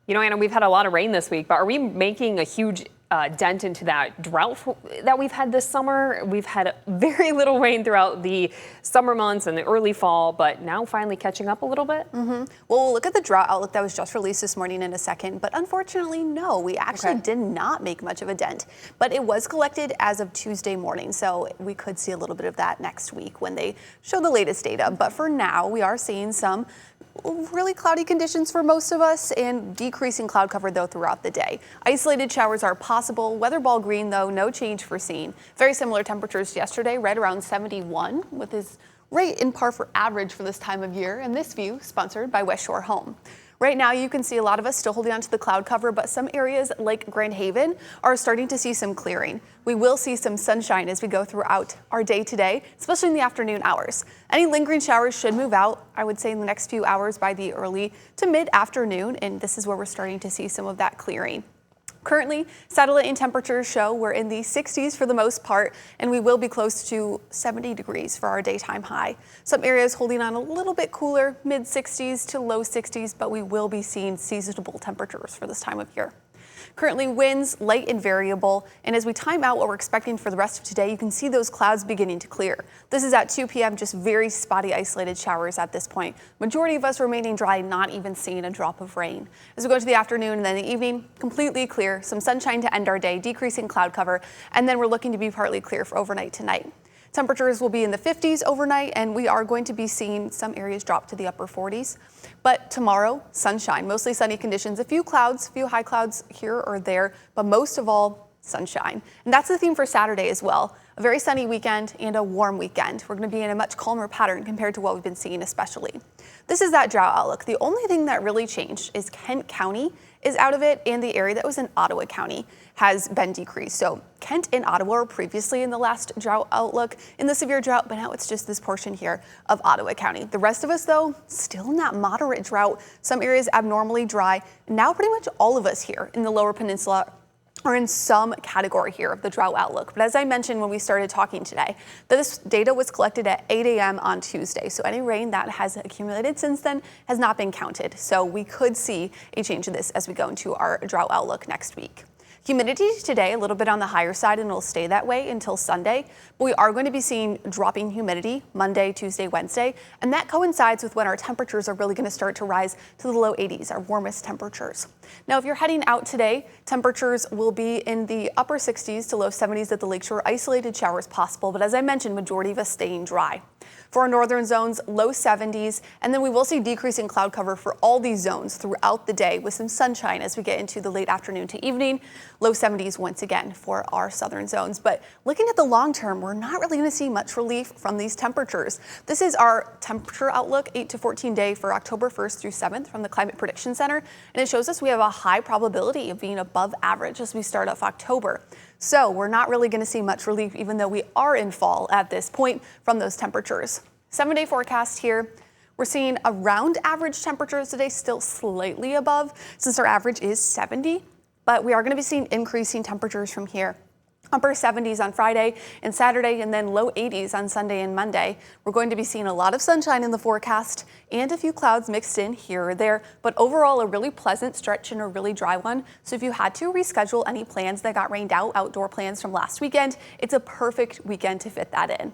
Anna, we've had a lot of rain this week, but are we making a huge dent into that drought that we've had this summer? We've had very little rain throughout the summer months and the early fall, but now finally catching up a little bit. Well, we'll look at the drought outlook that was just released this morning in a second, but unfortunately, no, we actually did not make much of a dent, but it was collected as of Tuesday morning, so we could see a little bit of that next week when they show the latest data. But for now, we are seeing some really cloudy conditions for most of us and decreasing cloud cover though throughout the day. Isolated showers are possible. Weather ball green though, no change foreseen. Very similar temperatures to yesterday, right around 71, with this right in par for average for this time of year. And this view sponsored by West Shore Home. Right now, you can see a lot of us still holding on to the cloud cover, but some areas like Grand Haven are starting to see some clearing. We will see some sunshine as we go throughout our day today, especially in the afternoon hours. Any lingering showers should move out, I would say, in the next few hours by the early to mid-afternoon, and this is where we're starting to see some of that clearing. Currently, satellite and temperatures show we're in the 60s for the most part, and we will be close to 70 degrees for our daytime high. Some areas holding on a little bit cooler, mid 60s to low 60s, but we will be seeing seasonable temperatures for this time of year. Currently, winds light and variable, and as we time out what we're expecting for the rest of today, you can see those clouds beginning to clear. This is at 2 p.m., just very spotty isolated showers at this point. Majority of us remaining dry, not even seeing a drop of rain. As we go to the afternoon and then the evening, completely clear, some sunshine to end our day, decreasing cloud cover, and then we're looking to be partly clear for overnight tonight. Temperatures will be in the 50s overnight, and we are going to be seeing some areas drop to the upper 40s. But tomorrow, sunshine, mostly sunny conditions, a few clouds, few high clouds here or there, but most of all, sunshine. And that's the theme for Saturday as well. A very sunny weekend and a warm weekend. We're going to be in a much calmer pattern compared to what we've been seeing especially. This is that drought outlook. The only thing that really changed is Kent County is out of it, and the area that was in Ottawa County has been decreased. So Kent and Ottawa were previously in the last drought outlook in the severe drought, but now it's just this portion here of Ottawa County. The rest of us, though, still in that moderate drought. Some areas abnormally dry. Now pretty much all of us here in the Lower Peninsula are in some category here of the drought outlook. But as I mentioned when we started talking today, this data was collected at 8 a.m. on Tuesday. So any rain that has accumulated since then has not been counted. So we could see a change in this as we go into our drought outlook next week. Humidity today, a little bit on the higher side, and it'll stay that way until Sunday. But we are going to be seeing dropping humidity Monday, Tuesday, Wednesday, and that coincides with when our temperatures are really going to start to rise to the low 80s, our warmest temperatures. Now, if you're heading out today, temperatures will be in the upper 60s to low 70s at the lakeshore. Isolated showers possible, but as I mentioned, majority of us staying dry. For our northern zones, low 70s, and then we will see decreasing cloud cover for all these zones throughout the day with some sunshine as we get into the late afternoon to evening. Low 70s once again for our southern zones. But looking at the long term, we're not really going to see much relief from these temperatures. This is our temperature outlook 8 to 14 day for October 1st through 7th from the Climate Prediction Center. And it shows us we have a high probability of being above average as we start off October. So we're not really going to see much relief, even though we are in fall at this point from those temperatures. 7-day forecast here. We're seeing around average temperatures today, still slightly above since our average is 70. But we are going to be seeing increasing temperatures from here. Upper 70s on Friday and Saturday, and then low 80s on Sunday and Monday. We're going to be seeing a lot of sunshine in the forecast and a few clouds mixed in here or there, but overall a really pleasant stretch and a really dry one. So if you had to reschedule any plans that got rained out, outdoor plans from last weekend, it's a perfect weekend to fit that in.